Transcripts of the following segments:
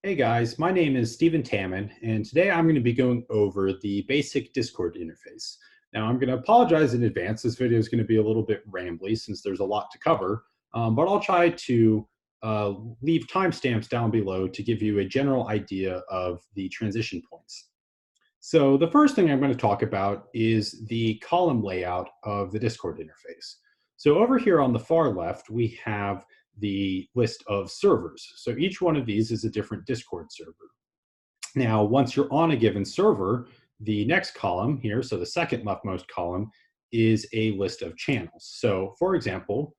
Hey guys, my name is Stephen Tamman, and today I'm going to be going over the basic Discord interface. Now, I'm going to apologize in advance. This video is going to be a little bit rambly since there's a lot to cover, but I'll try to leave timestamps down below to give you a general idea of the transition points. So the first thing I'm going to talk about is the column layout of the Discord interface. So over here on the far left, we have the list of servers. So each one of these is a different Discord server. Now, once you're on a given server, the next column here, so the second leftmost column, is a list of channels. So for example,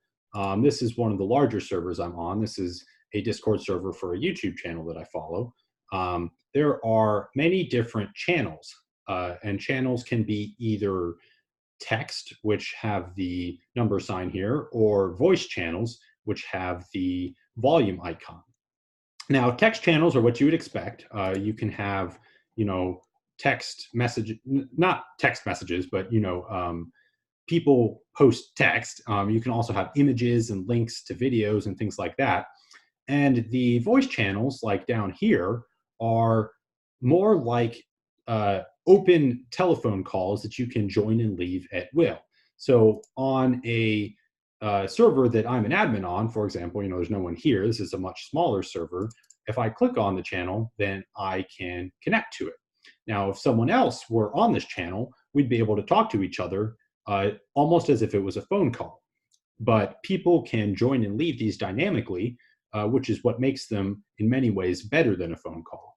this is one of the larger servers I'm on. This is a Discord server for a YouTube channel that I follow. There are many different channels, and channels can be either text, which have the number sign here, or voice channels, which have the volume icon. Now, text channels are what you would expect. You can have, text message, not text messages, but, people post text. You can also have images and links to videos and things like that. And the voice channels, like down here, are more like open telephone calls that you can join and leave at will. So on a server that I'm an admin on, for example, there's no one here. This is a much smaller server. If I click on the channel, then I can connect to it. Now, if someone else were on this channel, we'd be able to talk to each other almost as if it was a phone call. But people can join and leave these dynamically, which is what makes them, in many ways, better than a phone call.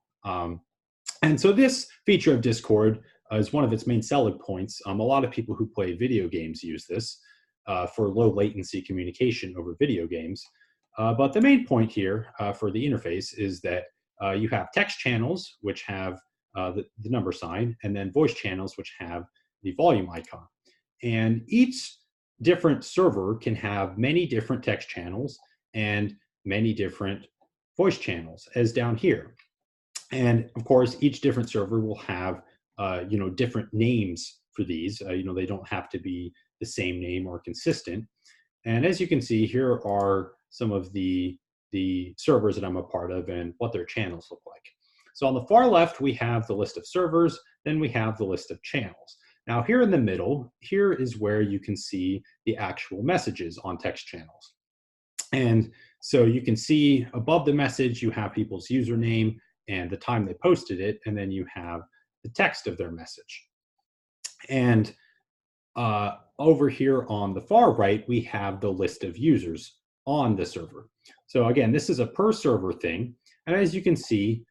And so this feature of Discord is one of its main selling points. A lot of people who play video games use this for low latency communication over video games. But the main point here for the interface is that you have text channels, which have the number sign, and then voice channels, which have the volume icon. And each different server can have many different text channels and many different voice channels, as down here. And of course, each different server will have different names for these. They don't have to be the same name or consistent. And as you can see, here are some of the servers that I'm a part of and what their channels look like. So on the far left, we have the list of servers, then we have the list of channels. Now here in the middle, here is where you can see the actual messages on text channels. And so you can see above the message, you have people's username and the time they posted it, and then you have the text of their message. And over here on the far right, we have the list of users on the server. So again, this is a per server thing. And as you can see,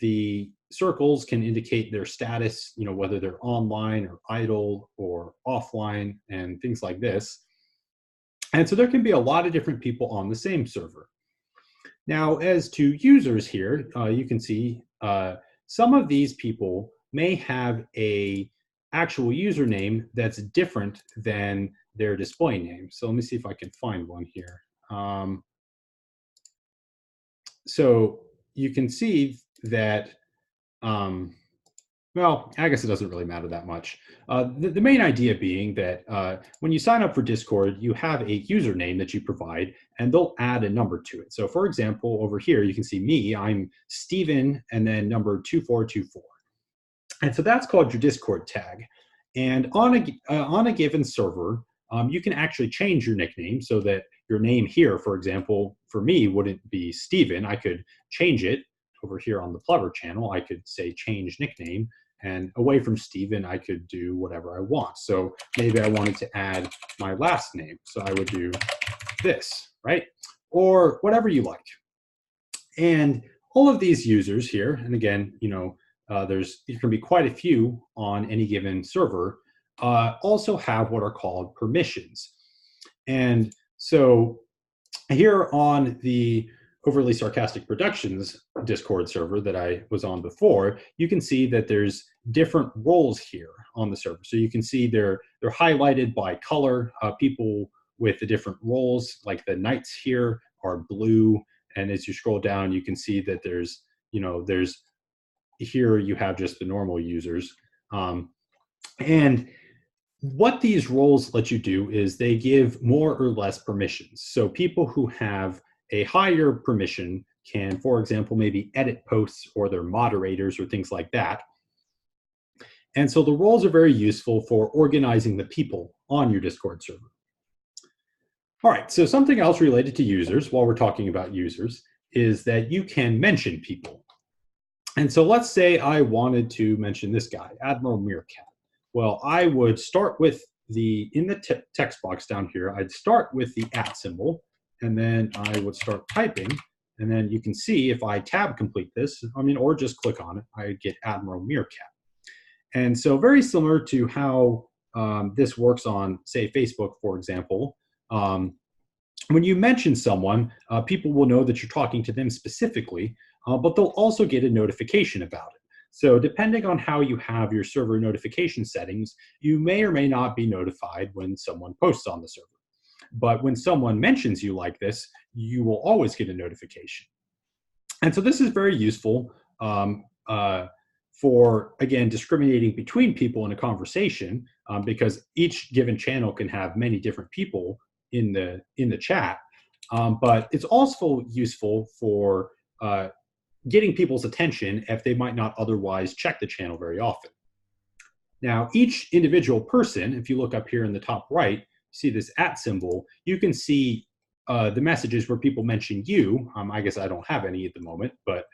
the circles can indicate their status, whether they're online or idle or offline and things like this. And so there can be a lot of different people on the same server. Now, as to users here, you can see some of these people may have a actual username that's different than their display name. So let me see if I can find one here. So you can see that, well, I guess it doesn't really matter that much. The main idea being that when you sign up for Discord, you have a username that you provide, and they'll add a number to it. So for example, over here, you can see me, I'm Steven, and then number 2424. And so that's called your Discord tag. And on a given server, you can actually change your nickname so that your name here, for example, for me, wouldn't be Steven. I could change it over here on the Clever channel. I could say change nickname, and away from Steven, I could do whatever I want. So maybe I wanted to add my last name. So I would do this, right? Or whatever you like. And all of these users here, and again, there can be quite a few on any given server, also have what are called permissions. And so here on the Overly Sarcastic Productions Discord server that I was on before, you can see that there's different roles here on the server. So you can see they're highlighted by color. People with the different roles, like the knights here, are blue. And as you scroll down, you can see that there's here you have just the normal users. And what these roles let you do is they give more or less permissions. So people who have a higher permission can, for example, maybe edit posts or they're moderators or things like that. And so the roles are very useful for organizing the people on your Discord server. All right, so something else related to users while we're talking about users is that you can mention people. And so let's say I wanted to mention this guy, Admiral Meerkat. Well, I would start with in the text box down here, I'd start with the @ symbol, and then I would start typing. And then you can see if I tab complete this, or just click on it, I get Admiral Meerkat. And so very similar to how this works on, say, Facebook, for example. When you mention someone, people will know that you're talking to them specifically, but they'll also get a notification about it. So depending on how you have your server notification settings, you may or may not be notified when someone posts on the server. But when someone mentions you like this, you will always get a notification. And so this is very useful for, again, discriminating between people in a conversation, because each given channel can have many different people in the chat. But it's also useful for getting people's attention if they might not otherwise check the channel very often. Now, each individual person, if you look up here in the top right, see this @ symbol, you can see the messages where people mention you. I guess I don't have any at the moment, but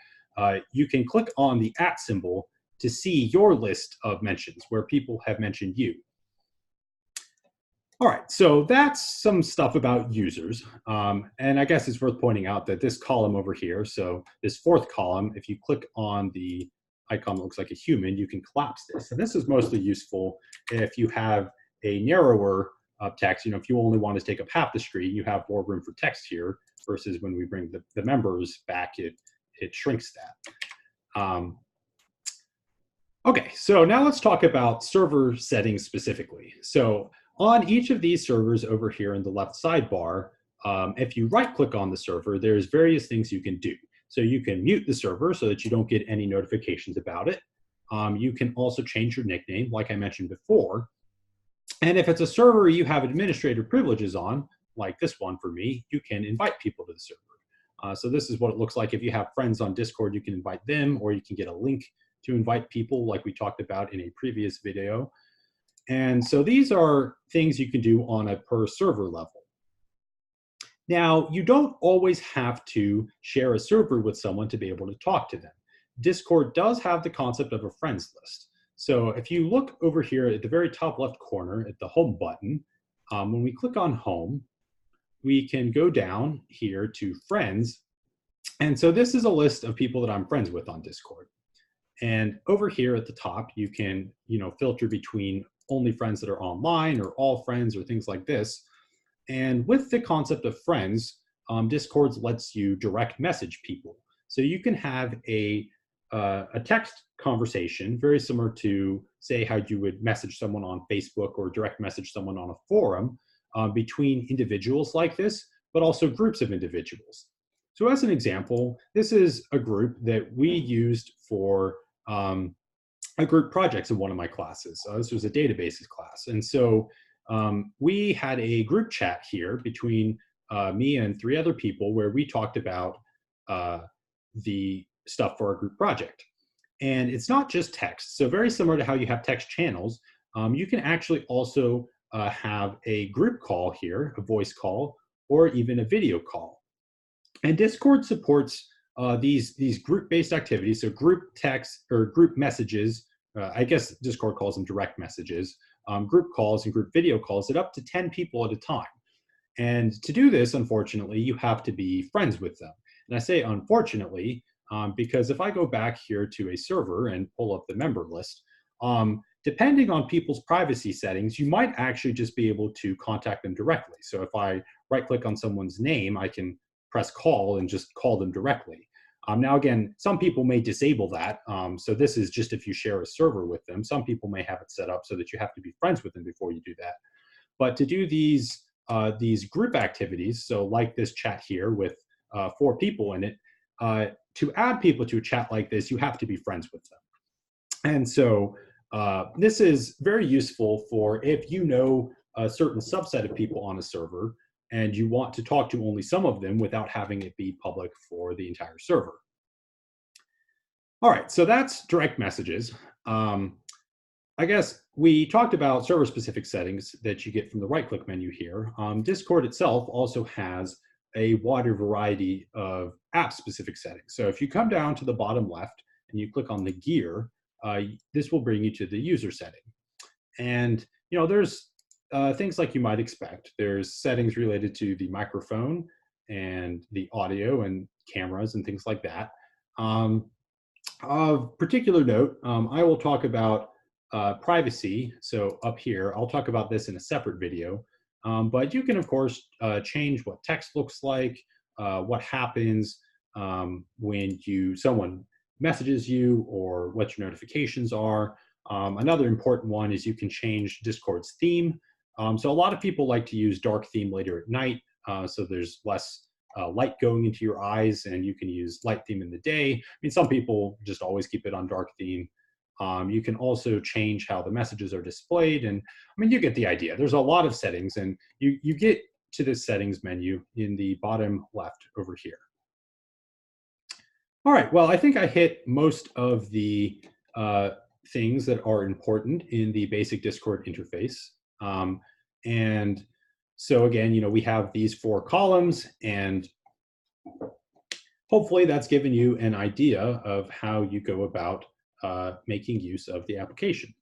you can click on the @ symbol to see your list of mentions where people have mentioned you. All right, so that's some stuff about users. And I guess it's worth pointing out that this column over here, so this fourth column, if you click on the icon that looks like a human, you can collapse this. And this is mostly useful if you have a narrower text. If you only want to take up half the screen, you have more room for text here, versus when we bring the members back, it shrinks that. Okay, so now let's talk about server settings specifically. So on each of these servers over here in the left sidebar, if you right-click on the server, there's various things you can do. So you can mute the server so that you don't get any notifications about it. You can also change your nickname, like I mentioned before. And if it's a server you have administrator privileges on, like this one for me, you can invite people to the server. So this is what it looks like. If you have friends on Discord, you can invite them, or you can get a link to invite people like we talked about in a previous video. And so these are things you can do on a per server level. Now, you don't always have to share a server with someone to be able to talk to them. Discord does have the concept of a friends list. So if you look over here at the very top left corner at the home button, when we click on home, we can go down here to friends. And so this is a list of people that I'm friends with on Discord. And over here at the top, you can, filter between only friends that are online or all friends or things like this. And with the concept of friends, Discord lets you direct message people. So you can have a text conversation very similar to, say, how you would message someone on Facebook or direct message someone on a forum, between individuals like this, but also groups of individuals. So as an example, this is a group that we used for a group projects in one of my classes. This was a databases class. And so we had a group chat here between me and 3 other people where we talked about the stuff for our group project. And it's not just text. So very similar to how you have text channels, you can actually also have a group call here, a voice call, or even a video call. And Discord supports these group-based activities, so group text or group messages. I guess Discord calls them direct messages, group calls and group video calls at up to 10 people at a time. And to do this, unfortunately, you have to be friends with them. And I say unfortunately, because if I go back here to a server and pull up the member list, depending on people's privacy settings, you might actually just be able to contact them directly. So if I right-click on someone's name, I can press call and just call them directly. Now, again, some people may disable that. So this is just if you share a server with them. Some people may have it set up so that you have to be friends with them before you do that. But to do these group activities, so like this chat here with 4 people in it, to add people to a chat like this, you have to be friends with them. And so this is very useful for if you know a certain subset of people on a server, and you want to talk to only some of them without having it be public for the entire server. All right, so that's direct messages. Um, I guess we talked about server-specific settings that you get from the right-click menu here. Discord itself also has a wider variety of app-specific settings. So if you come down to the bottom left and you click on the gear, this will bring you to the user setting. And there's things like you might expect. There's settings related to the microphone and the audio and cameras and things like that. Of particular note, I will talk about privacy. So up here, I'll talk about this in a separate video. But you can, of course, change what text looks like, what happens when someone messages you, or what your notifications are. Another important one is you can change Discord's theme. So a lot of people like to use dark theme later at night, so there's less light going into your eyes, and you can use light theme in the day. I mean, some people just always keep it on dark theme. You can also change how the messages are displayed, and I mean, you get the idea. There's a lot of settings, and you get to this settings menu in the bottom left over here. All right, well, I think I hit most of the things that are important in the basic Discord interface. And so again, we have these 4 columns, and hopefully that's given you an idea of how you go about making use of the application.